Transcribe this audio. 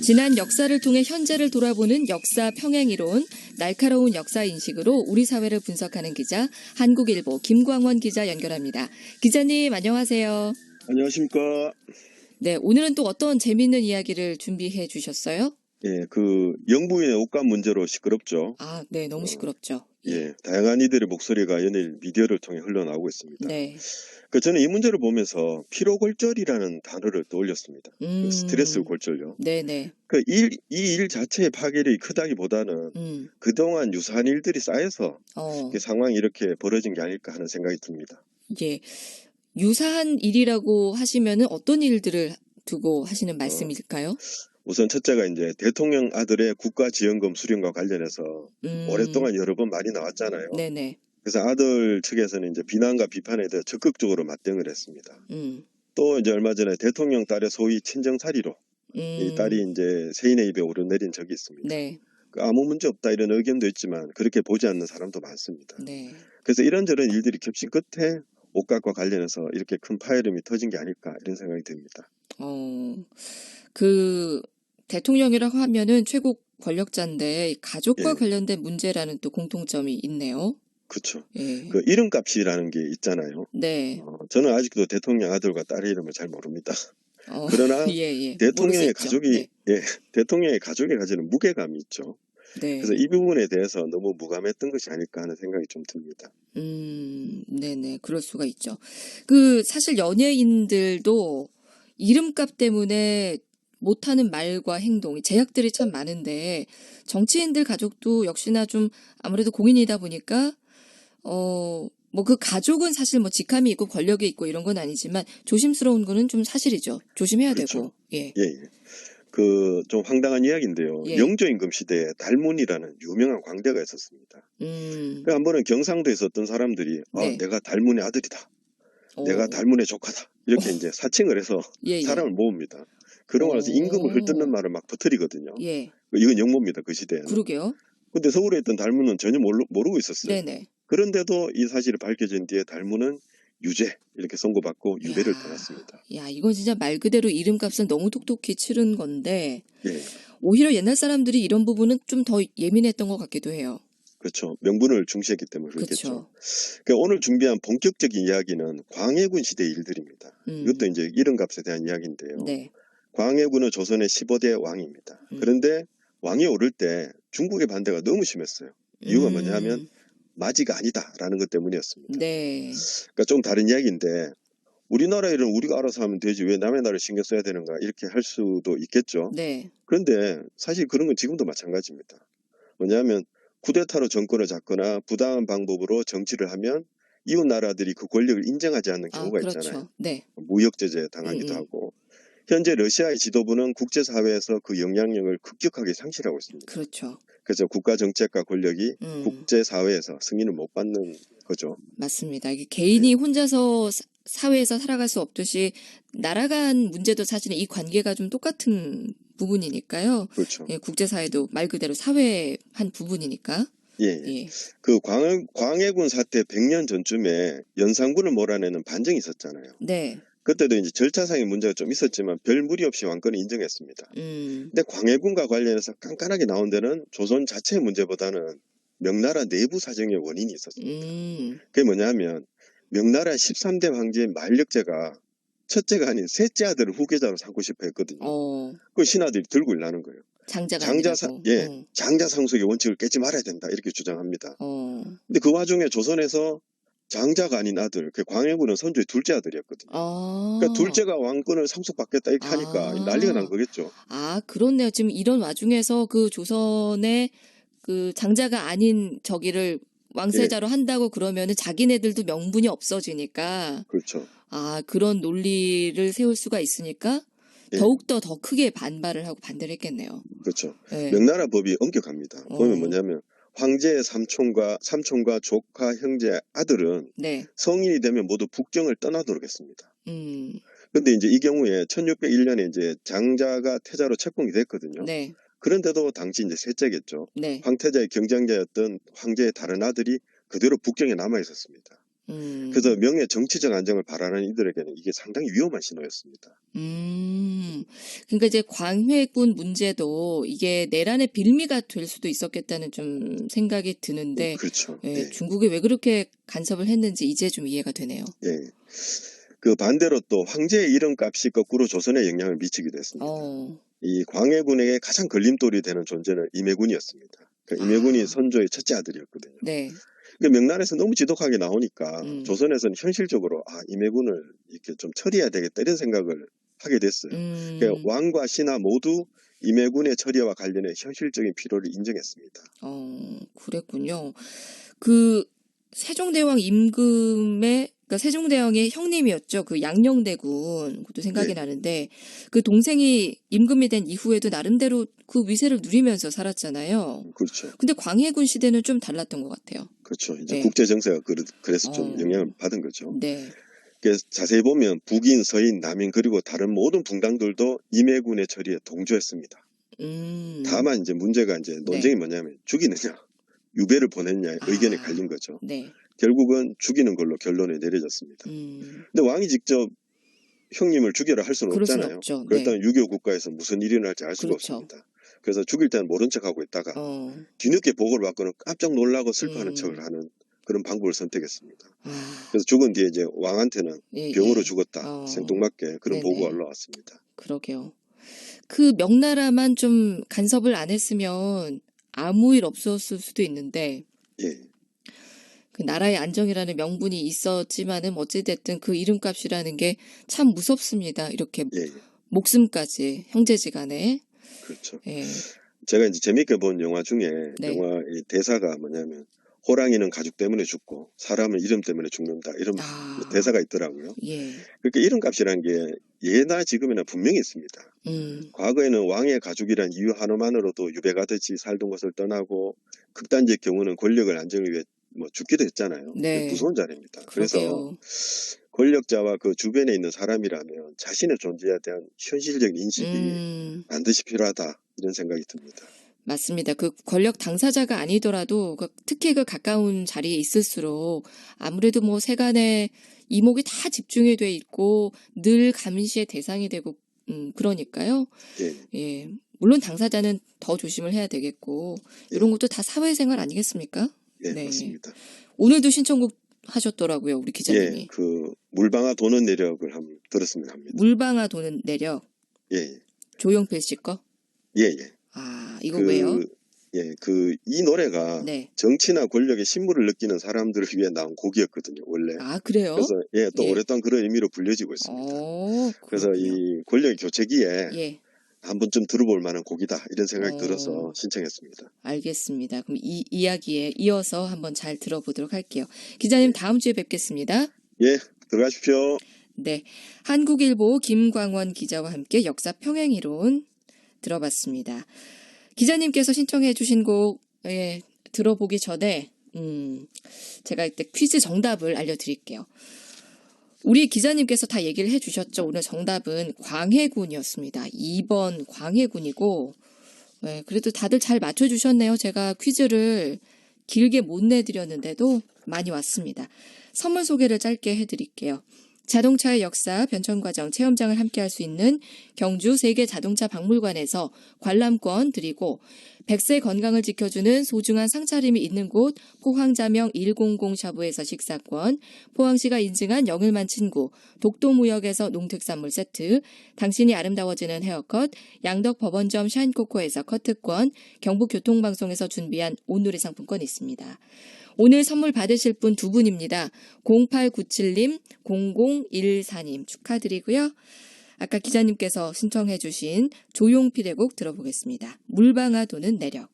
지난 역사를 통해 현재를 돌아보는 역사 평행이론, 날카로운 역사 인식으로 우리 사회를 분석하는 기자, 한국일보 김광원 기자 연결합니다. 기자님 안녕하세요. 안녕하십니까. 네, 오늘은 또 어떤 재미있는 이야기를 준비해 주셨어요? 예, 영부인의 옷감 문제로 시끄럽죠. 아, 네, 너무 시끄럽죠. 예, 다양한 이들의 목소리가 연일 미디어를 통해 흘러나오고 있습니다. 네. 저는 이 문제를 보면서 피로골절이라는 단어를 떠올렸습니다. 스트레스 골절요. 네네. 이 일 자체의 파괴력이 크다기보다는 그동안 유사한 일들이 쌓여서 상황이 이렇게 벌어진 게 아닐까 하는 생각이 듭니다. 예. 유사한 일이라고 하시면은 어떤 일들을 두고 하시는 말씀일까요? 우선 첫째가 이제 대통령 아들의 국가지원금 수령과 관련해서 오랫동안 여러 번 말이 나왔잖아요. 네네. 그래서 아들 측에서는 이제 비난과 비판에 대해 적극적으로 맞대응을 했습니다. 또 이제 얼마 전에 대통령 딸의 소위 친정살이로 이 딸이 이제 세인의 입에 오르내린 적이 있습니다. 네. 아무 문제 없다 이런 의견도 있지만 그렇게 보지 않는 사람도 많습니다. 네. 그래서 이런저런 일들이 겹친 끝에 옷값과 관련해서 이렇게 큰 파열음이 터진 게 아닐까 이런 생각이 듭니다. 대통령이라고 하면은 최고 권력자인데 가족과 예. 관련된 문제라는 또 공통점이 있네요. 그렇죠. 예. 이름값이라는 게 있잖아요. 네. 저는 아직도 대통령 아들과 딸의 이름을 잘 모릅니다. 그러나 예. 대통령의 가족이 네. 대통령의 가족에 가지는 무게감이 있죠. 네. 그래서 이 부분에 대해서 너무 무감했던 것이 아닐까 하는 생각이 좀 듭니다. 네네. 그럴 수가 있죠. 사실 연예인들도 이름값 때문에 못하는 말과 행동, 제약들이 참 많은데 정치인들 가족도 역시나 좀 아무래도 공인이다 보니까 그 가족은 사실 뭐 직함이 있고 권력이 있고 이런 건 아니지만 조심스러운 거는 좀 사실이죠. 조심해야 그렇죠. 되고. 예. 좀 황당한 이야기인데요. 예. 영조임금 시대에 달문이라는 유명한 광대가 있었습니다. 한 번은 경상도에 있었던 사람들이 네. 내가 달문의 아들이다. 내가 달문의 조카다. 이렇게 이제 사칭을 해서 사람을 모읍니다. 그러고 나서 임금을 헐뜯는 말을 막 퍼뜨리거든요. 예. 이건 영모입니다. 그 시대에는. 그러게요. 근데 서울에 있던 달문은 전혀 모르고 있었어요. 네네. 그런데도 이 사실이 밝혀진 뒤에 달문은 유죄 이렇게 선고받고 유배를 떠났습니다. 이건 진짜 말 그대로 이름값을 너무 톡톡히 치른 건데 예. 오히려 옛날 사람들이 이런 부분은 좀 더 예민했던 것 같기도 해요. 그렇죠. 명분을 중시했기 때문에 그렇겠죠. 그러니까 오늘 준비한 본격적인 이야기는 광해군 시대 일들입니다. 이것도 이제 이름값에 대한 이야기인데요. 네. 광해군은 조선의 15대 왕입니다. 그런데 왕이 오를 때 중국의 반대가 너무 심했어요. 이유가 뭐냐면 마지가 아니다라는 것 때문이었습니다. 네. 그러니까 좀 다른 이야기인데 우리나라 일은 우리가 알아서 하면 되지 왜 남의 나라를 신경 써야 되는가 이렇게 할 수도 있겠죠. 네. 그런데 사실 그런 건 지금도 마찬가지입니다. 뭐냐면 쿠데타로 정권을 잡거나 부당한 방법으로 정치를 하면 이웃 나라들이 그 권력을 인정하지 않는 경우가 그렇죠. 있잖아요. 네. 무역 제재 당하기도 하고. 현재 러시아의 지도부는 국제사회에서 그 영향력을 급격하게 상실하고 있습니다. 그렇죠. 그래서 국가 정책과 권력이 국제사회에서 승인을 못 받는 거죠. 맞습니다. 이게 개인이 혼자서 사회에서 살아갈 수 없듯이 나라 간 문제도 사실은 이 관계가 좀 똑같은 부분이니까요. 그렇죠. 예, 국제사회도 말 그대로 사회의 한 부분이니까. 예. 광해군 사태 100년 전쯤에 연산군을 몰아내는 반정이 있었잖아요. 네. 그때도 이제 절차상의 문제가 좀 있었지만 별 무리 없이 왕권을 인정했습니다. 근데 광해군과 관련해서 깐깐하게 나온 데는 조선 자체의 문제보다는 명나라 내부 사정의 원인이 있었습니다. 그게 뭐냐면 명나라 13대 황제의 만력제가 첫째가 아닌 셋째 아들을 후계자로 삼고 싶어 했거든요. 그 신하들이 들고 일나는 거예요. 장자 상속의 원칙을 깨지 말아야 된다 이렇게 주장합니다. 근데 그 와중에 조선에서 장자가 아닌 아들, 광해군은 선조의 둘째 아들이었거든요. 그러니까 둘째가 왕권을 상속받겠다 이렇게 하니까 난리가 난 거겠죠. 그렇네요. 지금 이런 와중에서 그 조선의 그 장자가 아닌 저기를 왕세자로 한다고 그러면은 자기네들도 명분이 없어지니까. 그렇죠. 그런 논리를 세울 수가 있으니까 더욱더 더 크게 반발을 하고 반대를 했겠네요. 그렇죠. 명나라 법이 엄격합니다. 보면 뭐냐면 황제의 삼촌과 조카, 형제, 아들은 성인이 되면 모두 북경을 떠나도록 했습니다. 그런데 이제 이 경우에 1601년에 이제 장자가 태자로 책봉이 됐거든요. 그런데도 당시 이제 셋째겠죠. 황태자의 경쟁자였던 황제의 다른 아들이 그대로 북경에 남아 있었습니다. 그래서 명예 정치적 안정을 바라는 이들에게는 이게 상당히 위험한 신호였습니다. 그러니까 이제 광해군 문제도 이게 내란의 빌미가 될 수도 있었겠다는 좀 생각이 드는데, 그렇죠. 예, 예. 중국이 왜 그렇게 간섭을 했는지 이제 좀 이해가 되네요. 예. 그 반대로 또 황제의 이름값이 거꾸로 조선에 영향을 미치기도 했습니다. 이 광해군에게 가장 걸림돌이 되는 존재는 임해군이었습니다. 그러니까 임해군이 선조의 첫째 아들이었거든요. 네. 그러니까 명나라에서 너무 지독하게 나오니까 조선에서는 현실적으로 임해군을 이렇게 좀 처리해야 되겠다 이런 생각을 하게 됐어요. 그러니까 왕과 신하 모두 임해군의 처리와 관련해 현실적인 필요를 인정했습니다. 그랬군요. 그 세종대왕 임금의 그러니까 세종대왕의 형님이었죠. 그 양녕대군 그것도 생각이 네. 나는데 그 동생이 임금이 된 이후에도 나름대로 그 위세를 누리면서 살았잖아요. 그렇죠. 근데 광해군 시대는 좀 달랐던 것 같아요. 그렇죠. 이제 네. 국제 정세가 그래서 좀 영향을 받은 거죠. 네. 그래서 자세히 보면 북인, 서인, 남인 그리고 다른 모든 분당들도 임해군의 처리에 동조했습니다. 다만 이제 문제가 이제 논쟁이 뭐냐면 죽이느냐, 유배를 보냈냐 의견이 갈린 거죠. 네. 결국은 죽이는 걸로 결론이 내려졌습니다. 근데 왕이 직접 형님을 죽여라 할 수는 그럴 수는 없잖아요. 없죠. 그렇다면 유교 국가에서 무슨 일이 날지 알 수가 그렇죠. 없습니다. 그래서 죽일 때는 모른 척하고 있다가 뒤늦게 보고를 받고는 깜짝 놀라고 슬퍼하는 척을 하는 그런 방법을 선택했습니다. 그래서 죽은 뒤에 이제 왕한테는 병으로 죽었다 생뚱맞게 그런 보고가 올라왔습니다. 그러게요. 그 명나라만 좀 간섭을 안 했으면 아무 일 없었을 수도 있는데 예. 그 나라의 안정이라는 명분이 있었지만은 어찌됐든 그 이름값이라는 게 참 무섭습니다. 이렇게 예. 목숨까지 형제지간에. 그렇죠. 예. 제가 이제 재밌게 본 영화 중에 영화의 대사가 뭐냐면 호랑이는 가죽 때문에 죽고 사람은 이름 때문에 죽는다 이런 대사가 있더라고요. 예. 그러니까 이름값이라는 게 예나 지금이나 분명히 있습니다. 과거에는 왕의 가죽이란 이유 하나만으로도 유배가듯이 살던 것을 떠나고 극단적 경우는 권력을 안정을 위해 뭐 죽기도 했잖아요. 네. 무서운 자리입니다. 그러게요. 그래서 권력자와 그 주변에 있는 사람이라면 자신의 존재에 대한 현실적 인식이 반드시 필요하다 이런 생각이 듭니다. 맞습니다. 그 권력 당사자가 아니더라도 특히 그 가까운 자리에 있을수록 아무래도 뭐 세간의 이목이 다 집중이 돼 있고 늘 감시의 대상이 되고 그러니까요. 예. 예. 물론 당사자는 더 조심을 해야 되겠고 이런 것도 다 사회생활 아니겠습니까? 예, 네. 맞습니다. 오늘도 신청곡 하셨더라고요, 우리 기자님이. 예, 그 물방아 도는 내력을 한번 들었으면 합니다. 물방아 도는 내력. 예. 조용필 씨 거? 예. 이거 왜요? 예, 이 노래가 정치나 권력의 신물을 느끼는 사람들을 위해 나온 곡이었거든요, 원래. 그래요? 그래서 또 오랫동안 그런 의미로 불려지고 있습니다. 그래서 이 권력의 교체기에 한 번쯤 들어볼 만한 곡이다 이런 생각이 들어서 신청했습니다. 알겠습니다. 그럼 이 이야기에 이어서 한번 잘 들어보도록 할게요. 기자님 다음 주에 뵙겠습니다. 예, 들어가십시오. 네, 한국일보 김광원 기자와 함께 역사 평행이론 들어봤습니다. 기자님께서 신청해 주신 곡 들어보기 전에 제가 이때 퀴즈 정답을 알려드릴게요. 우리 기자님께서 다 얘기를 해주셨죠. 오늘 정답은 광해군이었습니다. 2번 광해군이고 그래도 다들 잘 맞춰주셨네요. 제가 퀴즈를 길게 못 내드렸는데도 많이 왔습니다. 선물 소개를 짧게 해드릴게요. 자동차의 역사, 변천과정, 체험장을 함께할 수 있는 경주 세계자동차박물관에서 관람권 드리고 100세 건강을 지켜주는 소중한 상차림이 있는 곳 포항자명 100 샤브에서 식사권, 포항시가 인증한 영일만 친구, 독도무역에서 농특산물 세트, 당신이 아름다워지는 헤어컷, 양덕법원점 샤인코코에서 커트권, 경북교통방송에서 준비한 온누리 상품권 있습니다. 오늘 선물 받으실 분 두 분입니다. 0897님, 0014님 축하드리고요. 아까 기자님께서 신청해 주신 조용필의 곡 들어보겠습니다. 물방아 도는 내력.